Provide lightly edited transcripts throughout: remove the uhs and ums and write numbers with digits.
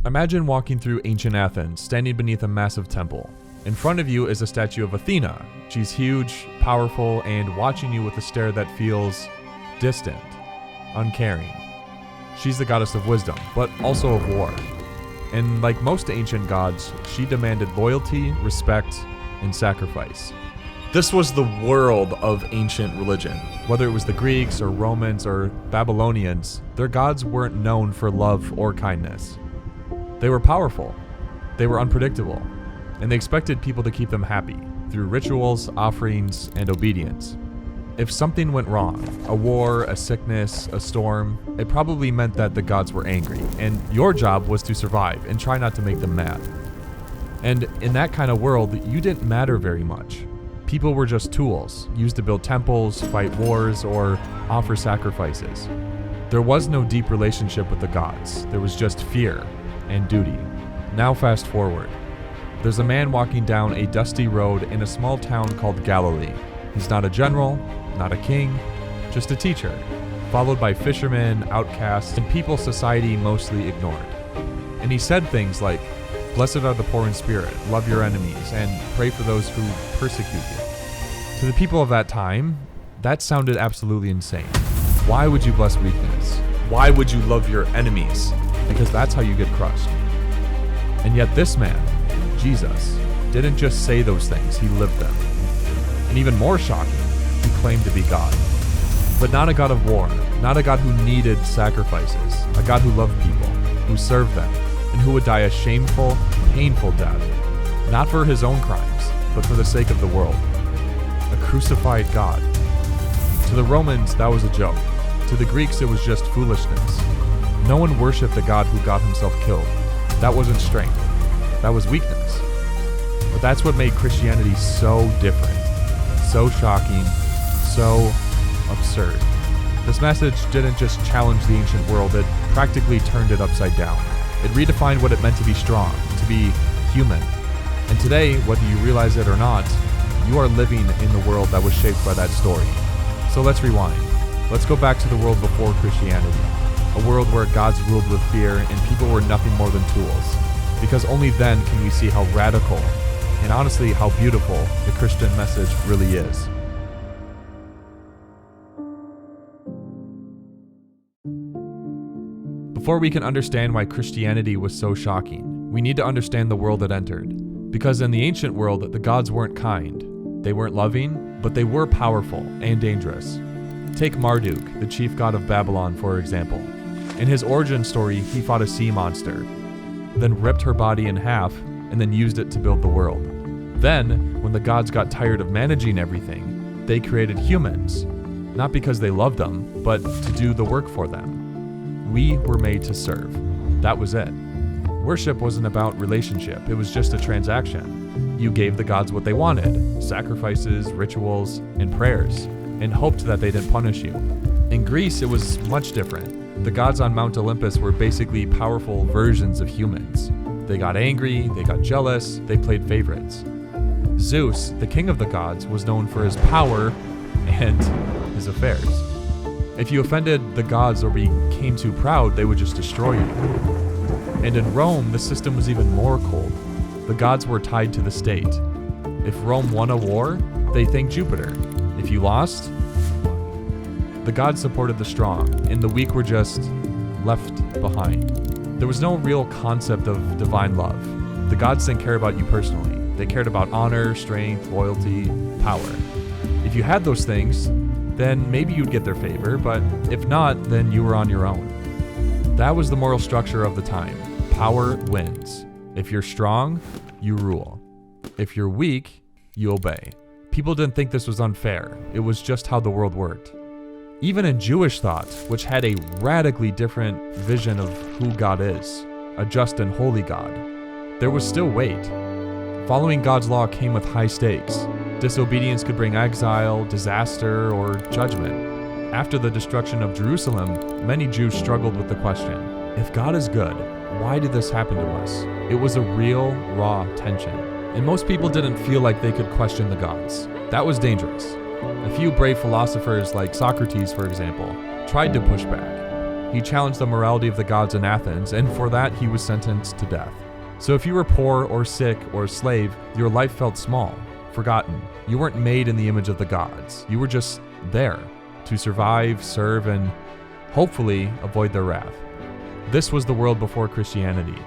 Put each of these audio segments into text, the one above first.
Imagine walking through ancient Athens, standing beneath a massive temple. In front of you is a statue of Athena. She's huge, powerful, and watching you with a stare that feels distant, uncaring. She's the goddess of wisdom, but also of war. And like most ancient gods, she demanded loyalty, respect, and sacrifice. This was the world of ancient religion. Whether it was the Greeks or Romans or Babylonians, their gods weren't known for love or kindness. They were powerful, they were unpredictable, and they expected people to keep them happy through rituals, offerings, and obedience. If something went wrong, a war, a sickness, a storm, it probably meant that the gods were angry, and your job was to survive and try not to make them mad. And in that kind of world, you didn't matter very much. People were just tools, used to build temples, fight wars, or offer sacrifices. There was no deep relationship with the gods. There was just fear and duty. Now fast forward. There's a man walking down a dusty road in a small town called Galilee. He's not a general, not a king, just a teacher, followed by fishermen, outcasts, and people society mostly ignored. And he said things like, "Blessed are the poor in spirit, love your enemies, and pray for those who persecute you." To the people of that time, that sounded absolutely insane. Why would you bless weakness? Why would you love your enemies? Because that's how you get crushed. And yet this man, Jesus, didn't just say those things, he lived them. And even more shocking, he claimed to be God. But not a God of war, not a God who needed sacrifices, a God who loved people, who served them, and who would die a shameful, painful death, not for his own crimes, but for the sake of the world. A crucified God. To the Romans, that was a joke. To the Greeks, it was just foolishness. No one worshipped a God who got himself killed. That wasn't strength. That was weakness. But that's what made Christianity so different, so shocking, so absurd. This message didn't just challenge the ancient world, it practically turned it upside down. It redefined what it meant to be strong, to be human. And today, whether you realize it or not, you are living in the world that was shaped by that story. So let's rewind. Let's go back to the world before Christianity. A world where gods ruled with fear and people were nothing more than tools. Because only then can we see how radical, and honestly how beautiful, the Christian message really is. Before we can understand why Christianity was so shocking, we need to understand the world it entered. Because in the ancient world, the gods weren't kind. They weren't loving, but they were powerful and dangerous. Take Marduk, the chief god of Babylon, for example. In his origin story, he fought a sea monster, then ripped her body in half, and then used it to build the world. Then, when the gods got tired of managing everything, they created humans, not because they loved them, but to do the work for them. We were made to serve. That was it. Worship wasn't about relationship, it was just a transaction. You gave the gods what they wanted, sacrifices, rituals, and prayers, and hoped that they didn't punish you. In Greece, it was much different. The gods on Mount Olympus were basically powerful versions of humans. They got angry, they got jealous, they played favorites. Zeus, the king of the gods, was known for his power and his affairs. If you offended the gods or became too proud, they would just destroy you. And in Rome, the system was even more cold. The gods were tied to the state. If Rome won a war, they thanked Jupiter. If you lost, the gods supported the strong, and the weak were just left behind. There was no real concept of divine love. The gods didn't care about you personally. They cared about honor, strength, loyalty, power. If you had those things, then maybe you'd get their favor, but if not, then you were on your own. That was the moral structure of the time. Power wins. If you're strong, you rule. If you're weak, you obey. People didn't think this was unfair. It was just how the world worked. Even in Jewish thought, which had a radically different vision of who God is, a just and holy God, there was still weight. Following God's law came with high stakes. Disobedience could bring exile, disaster, or judgment. After the destruction of Jerusalem, many Jews struggled with the question, if God is good, why did this happen to us? It was a real, raw tension. And most people didn't feel like they could question the gods. That was dangerous. A few brave philosophers like Socrates, for example, tried to push back. He challenged the morality of the gods in Athens, and for that he was sentenced to death. So if you were poor or sick or a slave, your life felt small, forgotten. You weren't made in the image of the gods. You were just there to survive, serve, and hopefully avoid their wrath. This was the world before Christianity,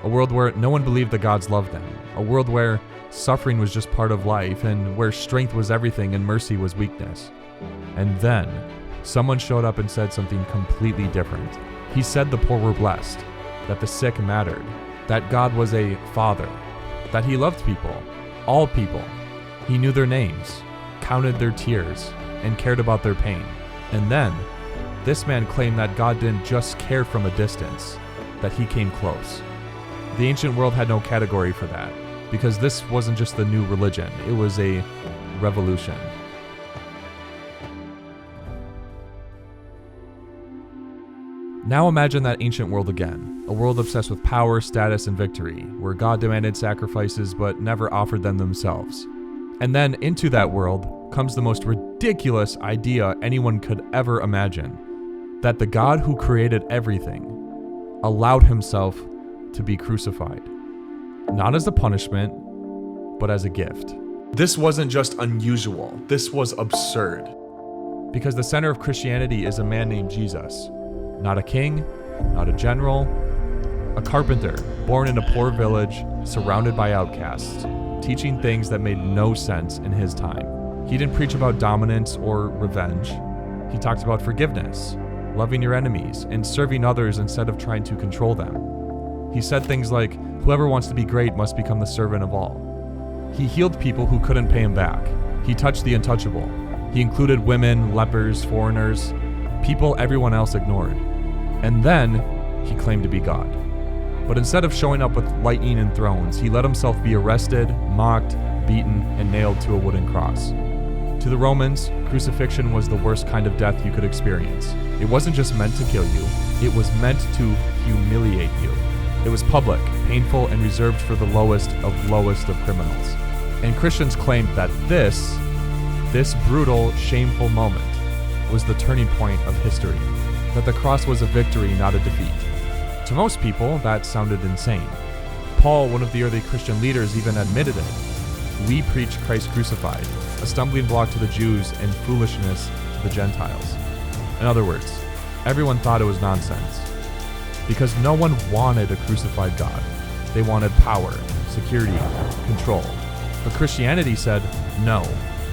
a world where no one believed the gods loved them, a world where suffering was just part of life and where strength was everything and mercy was weakness. And then someone showed up and said something completely different. He said the poor were blessed, that the sick mattered, that God was a father, that he loved people, all people. He knew their names, counted their tears, and cared about their pain. And then this man claimed that God didn't just care from a distance, that he came close. The ancient world had no category for that, because this wasn't just the new religion, it was a revolution. Now imagine that ancient world again, a world obsessed with power, status, and victory, where God demanded sacrifices but never offered them themselves. And then into that world comes the most ridiculous idea anyone could ever imagine, that the God who created everything allowed himself to be crucified. Not as a punishment, but as a gift. This wasn't just unusual, this was absurd. Because the center of Christianity is a man named Jesus. Not a king, not a general, a carpenter born in a poor village, surrounded by outcasts, teaching things that made no sense in his time. He didn't preach about dominance or revenge. He talked about forgiveness, loving your enemies, and serving others instead of trying to control them. He said things like, "Whoever wants to be great must become the servant of all." He healed people who couldn't pay him back. He touched the untouchable. He included women, lepers, foreigners, people everyone else ignored. And then he claimed to be God. But instead of showing up with lightning and thrones, he let himself be arrested, mocked, beaten, and nailed to a wooden cross. To the Romans, crucifixion was the worst kind of death you could experience. It wasn't just meant to kill you, it was meant to humiliate you. It was public, painful, and reserved for the lowest of criminals. And Christians claimed that this brutal, shameful moment was the turning point of history, that the cross was a victory, not a defeat. To most people, that sounded insane. Paul, one of the early Christian leaders, even admitted it. We preach Christ crucified, a stumbling block to the Jews and foolishness to the Gentiles. In other words, everyone thought it was nonsense. Because no one wanted a crucified God. They wanted power, security, control. But Christianity said, no,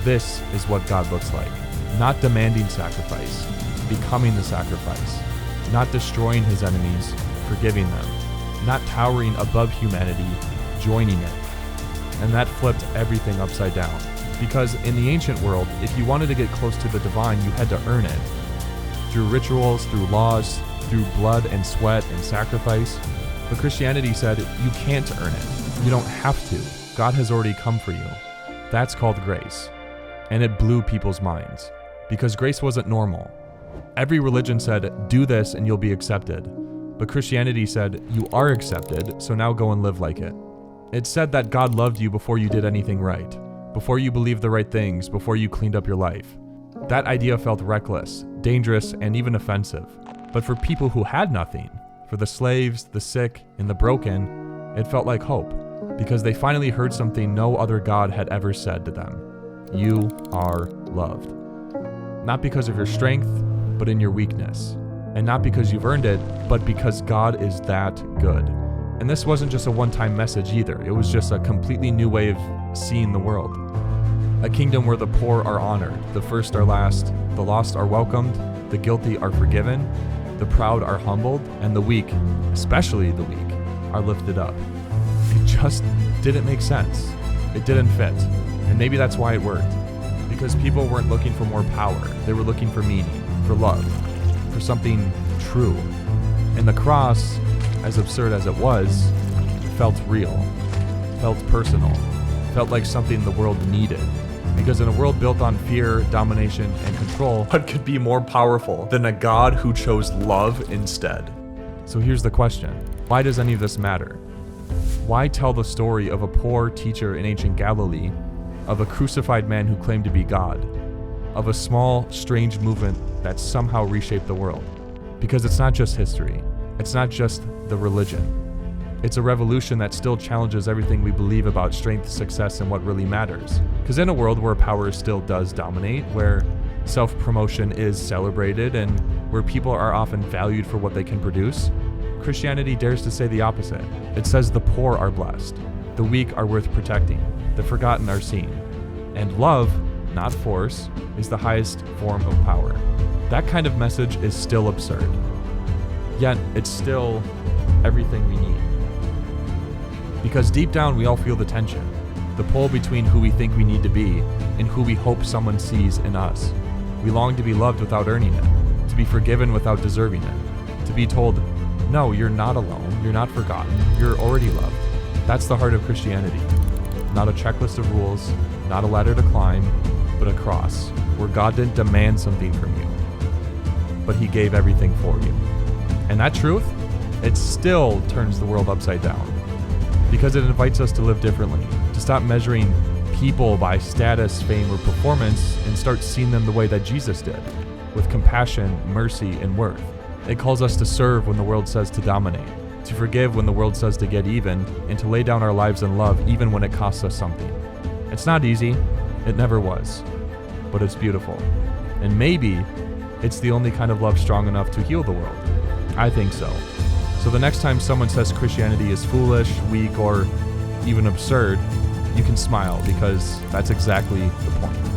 this is what God looks like. Not demanding sacrifice, becoming the sacrifice. Not destroying his enemies, forgiving them. Not towering above humanity, joining it. And that flipped everything upside down. Because in the ancient world, if you wanted to get close to the divine, you had to earn it. Through rituals, through laws, through blood and sweat and sacrifice. But Christianity said, you can't earn it. You don't have to. God has already come for you. That's called grace. And it blew people's minds. Because grace wasn't normal. Every religion said, do this and you'll be accepted. But Christianity said, you are accepted, so now go and live like it. It said that God loved you before you did anything right, before you believed the right things, before you cleaned up your life. That idea felt reckless, dangerous, and even offensive. But for people who had nothing, for the slaves, the sick, and the broken, it felt like hope, because they finally heard something no other God had ever said to them. You are loved. Not because of your strength, but in your weakness. And not because you've earned it, but because God is that good. And this wasn't just a one-time message either. It was just a completely new way of seeing the world. A kingdom where the poor are honored, the first are last, the lost are welcomed, the guilty are forgiven, the proud are humbled, and the weak, especially the weak, are lifted up. It just didn't make sense. It didn't fit. And maybe that's why it worked. Because people weren't looking for more power. They were looking for meaning, for love, for something true. And the cross, as absurd as it was, felt real, felt personal, felt like something the world needed. Because in a world built on fear, domination, and control, what could be more powerful than a God who chose love instead? So here's the question. Why does any of this matter? Why tell the story of a poor teacher in ancient Galilee, of a crucified man who claimed to be God, of a small, strange movement that somehow reshaped the world? Because it's not just history. It's not just the religion. It's a revolution that still challenges everything we believe about strength, success, and what really matters. Because in a world where power still does dominate, where self-promotion is celebrated, and where people are often valued for what they can produce, Christianity dares to say the opposite. It says the poor are blessed, the weak are worth protecting, the forgotten are seen, and love, not force, is the highest form of power. That kind of message is still absurd. Yet, it's still everything we need. Because deep down, we all feel the tension, the pull between who we think we need to be and who we hope someone sees in us. We long to be loved without earning it, to be forgiven without deserving it, to be told, no, you're not alone, you're not forgotten, you're already loved. That's the heart of Christianity. Not a checklist of rules, not a ladder to climb, but a cross, where God didn't demand something from you, but He gave everything for you. And that truth, it still turns the world upside down. Because it invites us to live differently, to stop measuring people by status, fame, or performance, and start seeing them the way that Jesus did, with compassion, mercy, and worth. It calls us to serve when the world says to dominate, to forgive when the world says to get even, and to lay down our lives in love even when it costs us something. It's not easy, it never was, but it's beautiful. And maybe it's the only kind of love strong enough to heal the world. I think so. So the next time someone says Christianity is foolish, weak, or even absurd, you can smile, because that's exactly the point.